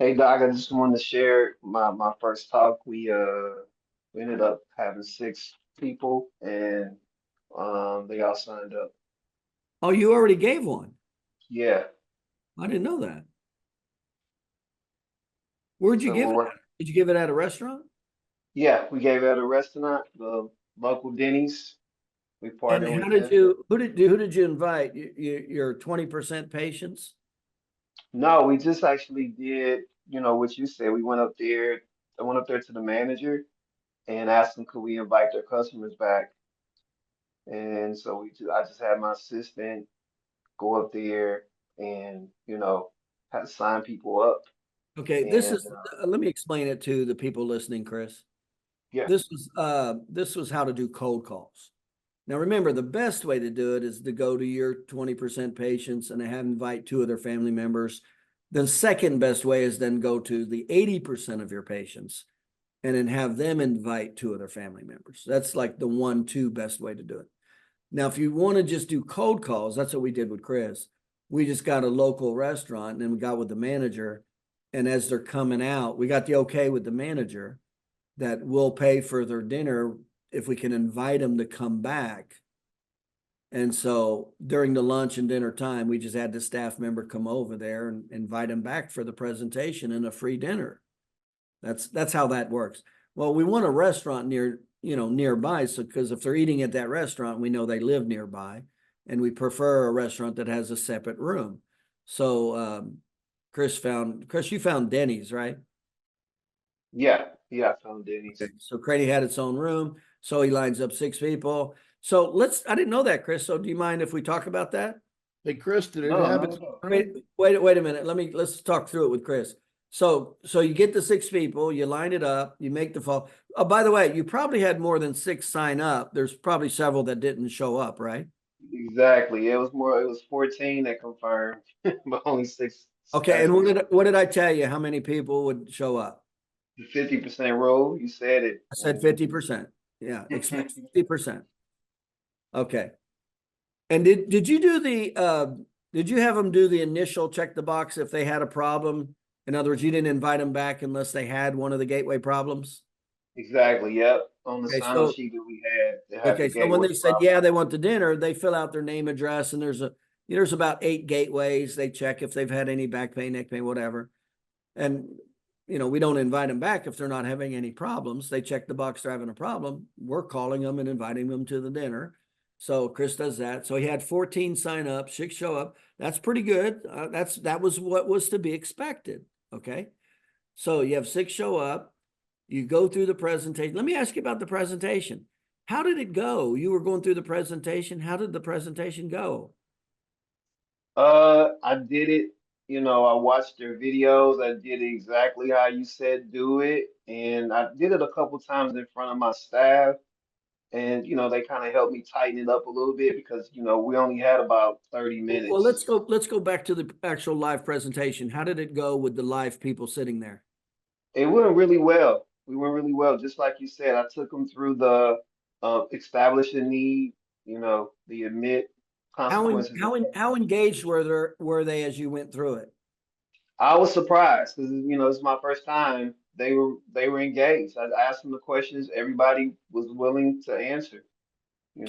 Hey Doc, I just wanted to share my first talk. We ended up having six people and they all signed up. Oh, you already gave one. Yeah. I didn't know that. Where'd you So give we're it work at? Did you give it at a restaurant? yeah, we gave it at a restaurant, the local Denny's. We And partnered how with did them. who did you invite? Your 20% patients? No, we just actually did, what you said. We went up there. I went up there to the manager and asked them could we invite their customers back. And so I just had my assistant go up there and, had to sign people up. Okay, And let me explain it to the people listening, Chris. yeah, This was how to do cold calls. Now remember, the best way to do it is to go to your 20% patients and have invite two of their family members. The second best way is then go to the 80% of your patients and then have them invite two of their family members. That's like the 1-2 best way to do it. Now, if you want to just do cold calls, that's what we did with Chris. We just got a local restaurant and then we got with the manager. And as they're coming out, we got the okay with the manager that we'll pay for their dinner if we can invite them to come back. And so during the lunch and dinner time, we just had the staff member come over there and invite them back for the presentation and a free dinner. That's how that works. Well, we want a restaurant nearby, so because if they're eating at that restaurant, we know they live nearby, and we prefer a restaurant that has a separate room. So Chris, you found Denny's, right? yeah, I found Denny's. Okay. So Craddy had its own room, so he lines up six people. So I didn't know that, Chris. So do you mind if we talk about that? Hey, Chris, did it No, have not its at all. Wait, room? wait a minute. Let's talk through it with Chris. So you get the six people, you line it up, you make the fall. Oh, by the way, you probably had more than six sign up. There's probably several that didn't show up, right? Exactly. It was 14 that confirmed, but only six Okay, and actually. what did I tell you? How many people would show up? The 50% rule, you said it. I said 50%. Yeah, expect 50%. Okay. And did you do did you have them do the initial check the box if they had a problem? In other words, you didn't invite them back unless they had one of the gateway problems? Exactly, yep. On the Okay, sign-up so sheet that we had, they had the okay, so when gateway they said, problem. yeah, they want the dinner, they fill out their name, address, and there's about 8 gateways. They check if they've had any back pain, neck pain, whatever. And, we don't invite them back if they're not having any problems. They check the box, they're having a problem. We're calling them and inviting them to the dinner. So Chris does that. So he had 14 sign up, 6 show up. That's pretty good. That was what was to be expected. Okay. So you have 6 show up. You go through the presentation. Let me ask you about the presentation. How did it go? You were going through the presentation. How did the presentation go? I did it, I watched their videos. I did it exactly how you said do it. And I did it a couple times in front of my staff. And, they kind of helped me tighten it up a little bit because, we only had about 30 Well, let's minutes. go. Let's go back to the actual live presentation. How did it go with the live people sitting there? It went really well. We went really well. Just like you said, I took them through the establish a need, the admit consequences. How engaged were they as you went through it? I was surprised because it's my first time. They were engaged. I asked them the questions. Everybody was willing to answer. So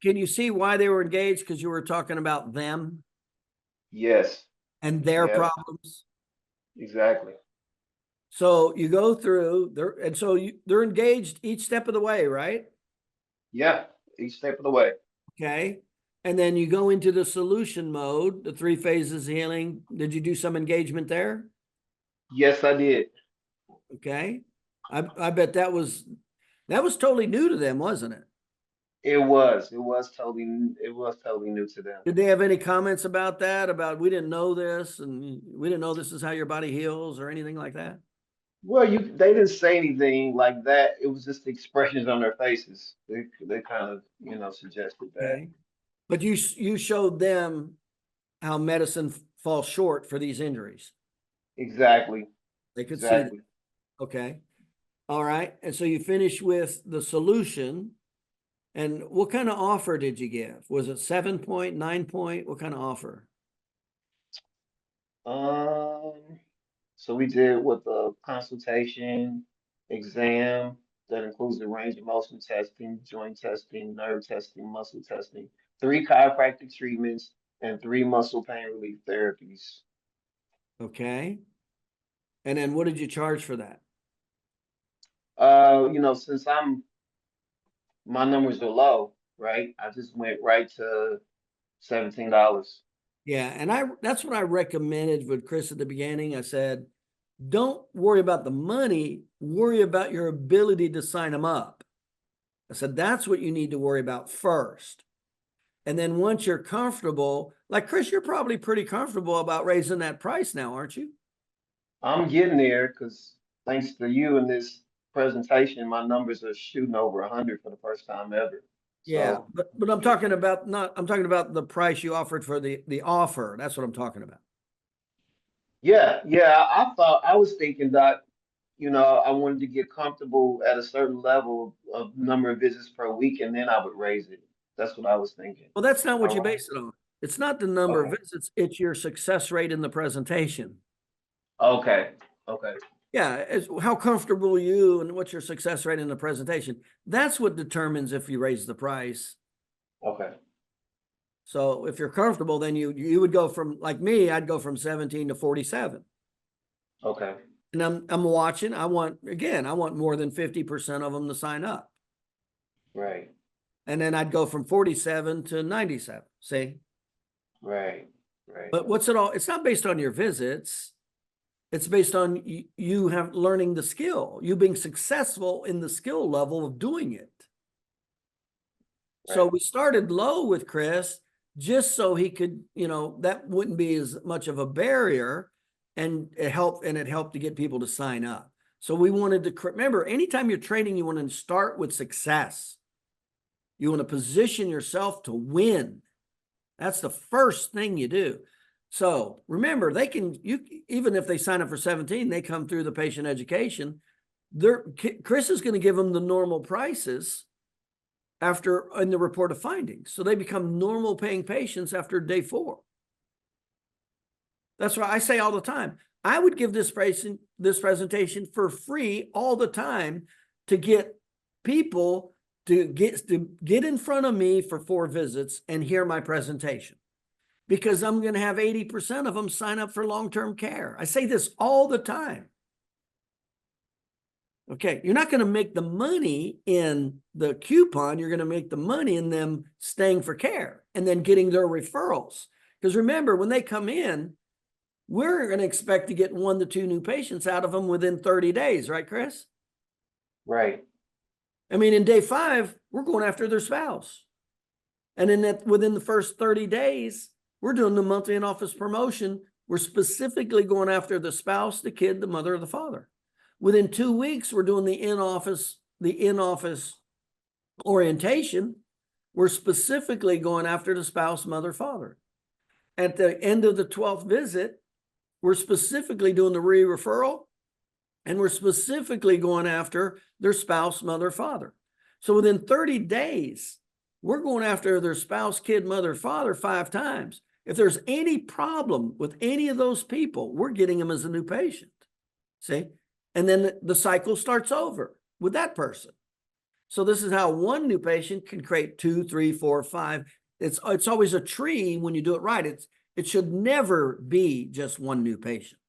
Can you see why they were engaged? Because you were talking about them yes, and their yeah, problems. exactly. So you go through there, and so they're engaged each step of the way, right? Yeah, each step of the way. Okay. And then you go into the solution mode, the 3 phases of healing. Did you do some engagement there? Yes, I did. Okay. I bet that was totally new to them, wasn't it? It was totally new to them. Did they have any comments about that? About we didn't know this and we didn't know this is how your body heals or anything like that? Well, they didn't say anything like that. It was just the expressions on their faces. They kind of, suggested that. Okay. But you showed them how medicine falls short for these injuries. Exactly. They could see that. Exactly. Okay. All right. And so you finish with the solution. And what kind of offer did you give? Was it 7 point, 9 point? What kind of offer? Um, So we did with the consultation, exam, that includes the range of motion testing, joint testing, nerve testing, muscle testing, 3 chiropractic treatments, and 3 muscle pain relief therapies. Okay. And then what did you charge for that? Since my numbers are low, right? I just went right to $17. Yeah, and that's what I recommended with Chris at the beginning. I said, don't worry about the money, worry about your ability to sign them up. I said, that's what you need to worry about first. And then once you're comfortable, like Chris, you're probably pretty comfortable about raising that price now, aren't you? I'm getting there because thanks to you in this presentation, my numbers are shooting over 100 for the first time ever. Yeah, So, but I'm yeah. talking about not I'm talking about the price you offered for the offer. That's what I'm talking about. Yeah. I was thinking that, I wanted to get comfortable at a certain level of number of visits per week, and then I would raise it. That's what I was thinking. Well, that's not what All you right. base it on. It's not the number of Okay. visits, it's your success rate in the presentation. Okay. Okay. Yeah, it's how comfortable you and what's your success rate in the presentation. That's what determines if you raise the price. Okay. So if you're comfortable, then you would go from, like me, I'd go from 17 to 47. Okay. And I'm watching. I want more than 50% of them to sign up. Right. And then I'd go from 47 to 97. See? Right. Right. But what's it all? It's not based on your visits. It's based on you have learning the skill, you being successful in the skill level of doing it. So Right. we started low with Chris just so he could, that wouldn't be as much of a barrier, and it helped to get people to sign up. So we wanted to remember, anytime you're training, you want to start with success. You want to position yourself to win. That's the first thing you do. So remember, even if they sign up for 17, they come through the patient education. Chris is going to give them the normal prices after in the report of findings. So they become normal paying patients after day 4. That's why I say all the time, I would give this presentation for free all the time to get people to get in front of me for 4 visits and hear my presentation, because I'm going to have 80% of them sign up for long-term care. I say this all the time. Okay, you're not going to make the money in the coupon. You're going to make the money in them staying for care and then getting their referrals. Because remember, when they come in, we're going to expect to get 1 to 2 new patients out of them within 30 days, right, Chris? Right. I mean, in day 5, we're going after their spouse. And within the first 30 days, we're doing the monthly in-office promotion. We're specifically going after the spouse, the kid, the mother, or the father. Within 2 weeks, we're doing the in-office orientation. We're specifically going after the spouse, mother, father. At the end of the 12th visit, we're specifically doing the re-referral, and we're specifically going after their spouse, mother, father. So within 30 days, we're going after their spouse, kid, mother, father 5 times. If there's any problem with any of those people, we're getting them as a new patient. See? And then the cycle starts over with that person. So this is how 1 new patient can create 2, 3, 4, 5. It's always a tree when you do it right. It should never be just 1 new patient.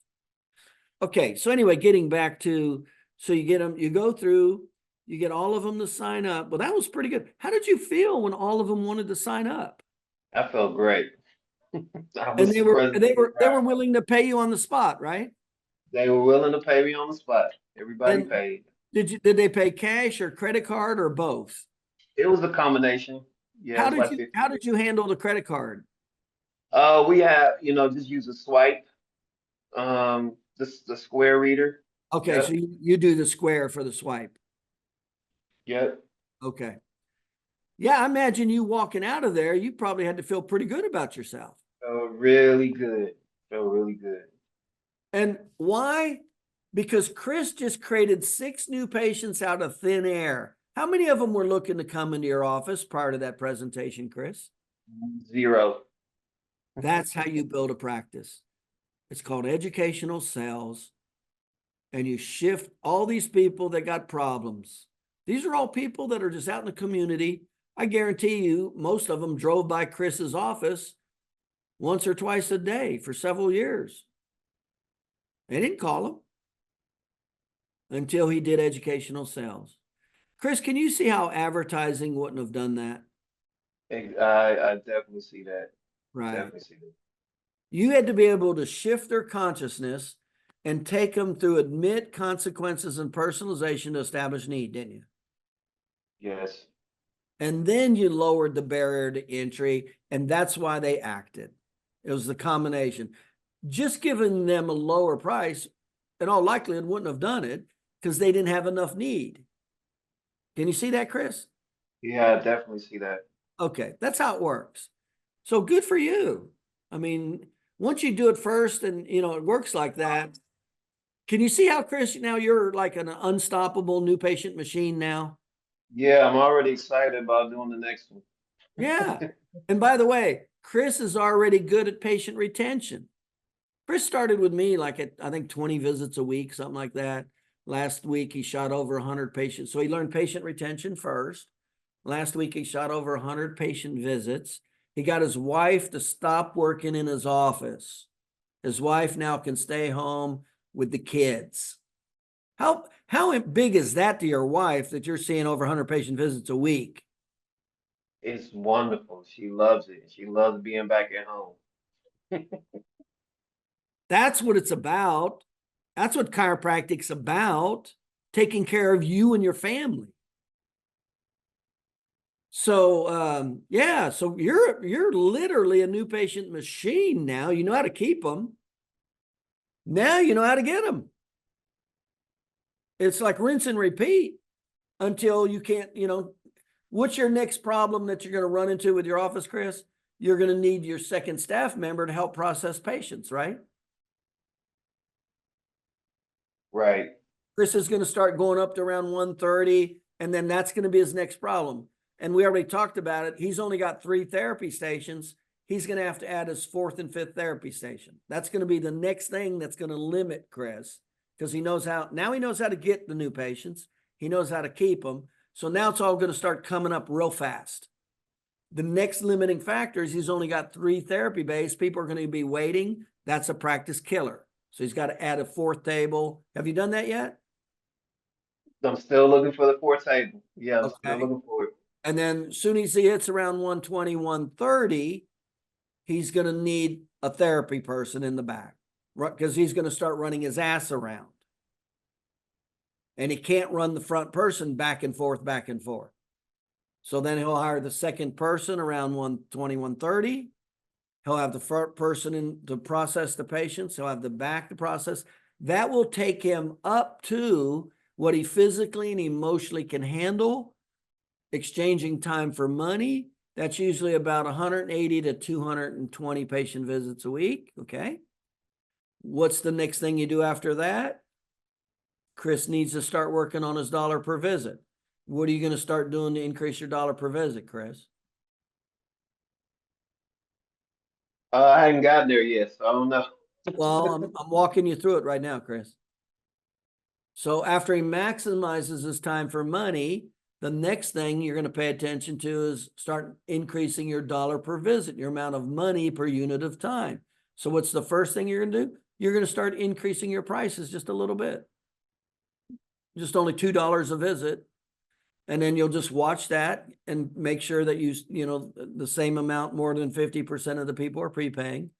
Okay, so anyway, getting back to, so you get them, you go through, you get all of them to sign up. Well, that was pretty good. How did you feel when all of them wanted to sign up? I felt great. I And was they were surprised. they were they were willing to pay you on the spot, right? They were willing to pay me on the spot. Everybody And paid. did they pay cash or credit card or both? It was a combination. Yeah, it How was did like you 50. how did you handle the credit card? We have, just use a swipe. The square reader. Okay, so Yep. you do the square for the swipe. Yep. Okay. Yeah, I imagine you walking out of there, you probably had to feel pretty good about yourself. Felt really good. Felt really good. And why? Because Chris just created 6 new patients out of thin air. How many of them were looking to come into your office prior to that presentation, Chris? 0. That's how you build a practice. It's called educational sales. and you shift all these people that got problems. These are all people that are just out in the community. I guarantee you, most of them drove by Chris's office once or twice a day for several years. They didn't call him until he did educational sales. Chris, can you see how advertising wouldn't have done that? I definitely see that. Right. Definitely see that. You had to be able to shift their consciousness and take them through admit consequences and personalization to establish need, didn't you? Yes. And then you lowered the barrier to entry, and that's why they acted. It was the combination. Just giving them a lower price, in all likelihood, wouldn't have done it because they didn't have enough need. Can you see that, Chris? Yeah, I definitely see that. Okay, that's how it works. So good for you. I mean, once you do it first and it works like that. Can you see how, Chris, now you're like an unstoppable new patient machine now? Yeah, I'm already excited about doing the next one. Yeah. And by the way, Chris is already good at patient retention. Chris started with me like at, I think, 20 visits a week, something like that. Last week, he shot over 100 patients. So he learned patient retention first. Last week, he shot over 100 patient visits. He got his wife to stop working in his office. His wife now can stay home with the kids. How big is that to your wife that you're seeing over 100 patient visits a week? It's wonderful. She loves it. She loves being back at home. That's what it's about. That's what chiropractic's about, taking care of you and your family. So yeah, so you're literally a new patient machine now. You know how to keep them. Now you know how to get them. It's like rinse and repeat until you can't, what's your next problem that you're going to run into with your office, Chris? You're going to need your second staff member to help process patients, right? Right. Chris is going to start going up to around 130, and then that's going to be his next problem. And we already talked about it. He's only got 3 therapy stations. He's going to have to add his 4th and 5th therapy station. That's going to be the next thing that's going to limit Chris, because he knows how to get the new patients. He knows how to keep them. So now it's all going to start coming up real fast. The next limiting factor is he's only got 3 therapy bays. People are going to be waiting. That's a practice killer. So he's got to add a 4th table. Have you done that yet? I'm still looking for the fourth table. Yeah, I'm still Okay. looking for it. And then as soon as he hits around 120, 130, he's going to need a therapy person in the back, right? Because he's going to start running his ass around. And he can't run the front person back and forth, back and forth. So then he'll hire the second person around 120, 130. He'll have the front person in to process the patients. He'll have the back to process. That will take him up to what he physically and emotionally can handle, exchanging time for money. That's usually about 180 to 220 patient visits a week. Okay. What's the next thing you do after that? Chris needs to start working on his dollar per visit. What are you going to start doing to increase your dollar per visit, Chris? I hadn't gotten there yet, so I don't know. Well, I'm walking you through it right now, Chris. So after he maximizes his time for money, the next thing you're going to pay attention to is start increasing your dollar per visit, your amount of money per unit of time. So what's the first thing you're going to do? You're going to start increasing your prices just a little bit. Just only $2 a visit. And then you'll just watch that and make sure that the same amount, more than 50% of the people are prepaying.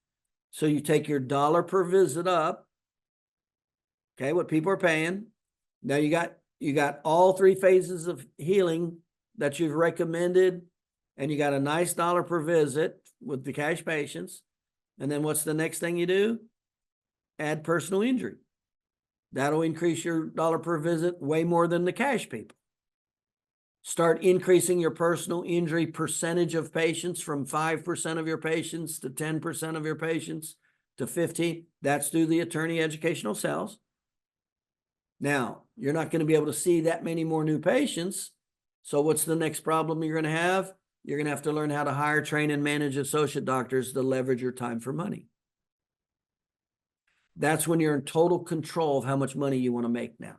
So you take your dollar per visit up. Okay, what people are paying. Now you got all 3 phases of healing that you've recommended, and you got a nice dollar per visit with the cash patients. And then what's the next thing you do? Add personal injury. That'll increase your dollar per visit way more than the cash people. Start increasing your personal injury percentage of patients from 5% of your patients to 10% of your patients to 15%. That's through the attorney educational sales. Now, you're not going to be able to see that many more new patients. So what's the next problem you're going to have? You're going to have to learn how to hire, train, and manage associate doctors to leverage your time for money. That's when you're in total control of how much money you want to make now.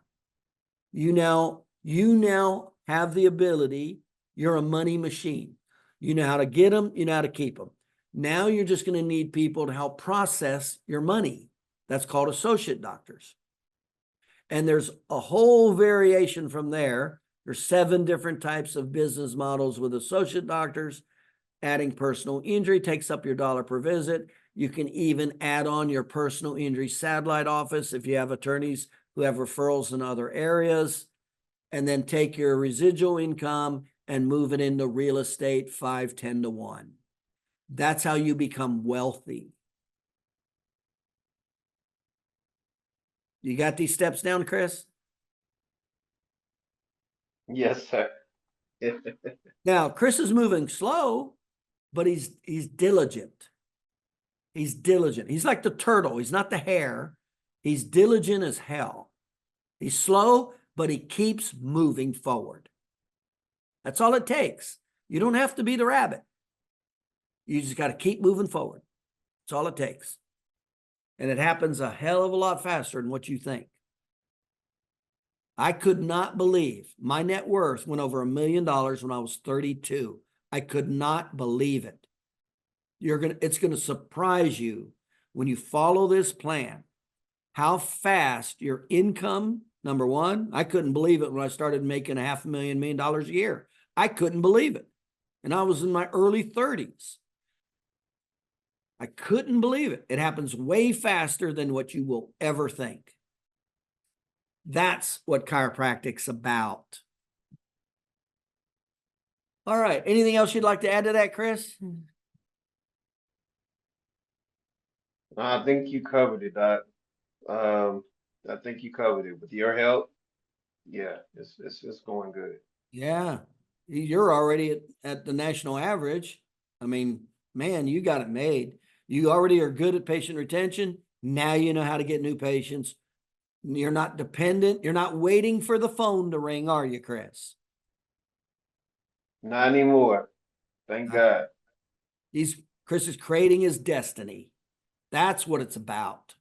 You now have the ability. You're a money machine. You know how to get them, you know how to keep them. Now you're just going to need people to help process your money. That's called associate doctors. And there's a whole variation from there. There's 7 different types of business models with associate doctors. Adding personal injury takes up your dollar per visit. You can even add on your personal injury satellite office if you have attorneys who have referrals in other areas, and then take your residual income and move it into real estate 5-10-1. That's how you become wealthy. You got these steps down, Chris? Yes, sir. Now, Chris is moving slow, but he's diligent. He's diligent. He's like the turtle. He's not the hare. He's diligent as hell. He's slow, but he keeps moving forward. That's all it takes. You don't have to be the rabbit. You just got to keep moving forward. That's all it takes. And it happens a hell of a lot faster than what you think. I could not believe my net worth went over $1 million when I was 32. I could not believe it. It's going to surprise you when you follow this plan, how fast your income, number one, I couldn't believe it when I started making $500,000, $1 million a year. I couldn't believe it. And I was in my early 30s. I couldn't believe it. It happens way faster than what you will ever think. That's what chiropractic's about. All right. Anything else you'd like to add to that, Chris? I think you covered it, Doc. I think you covered it. With your help, yeah, it's going good. Yeah. You're already at the national average. I mean, man, you got it made. You already are good at patient retention. Now you know how to get new patients. You're not dependent. You're not waiting for the phone to ring, are you, Chris? Not anymore. Thank God. Chris is creating his destiny. That's what it's about.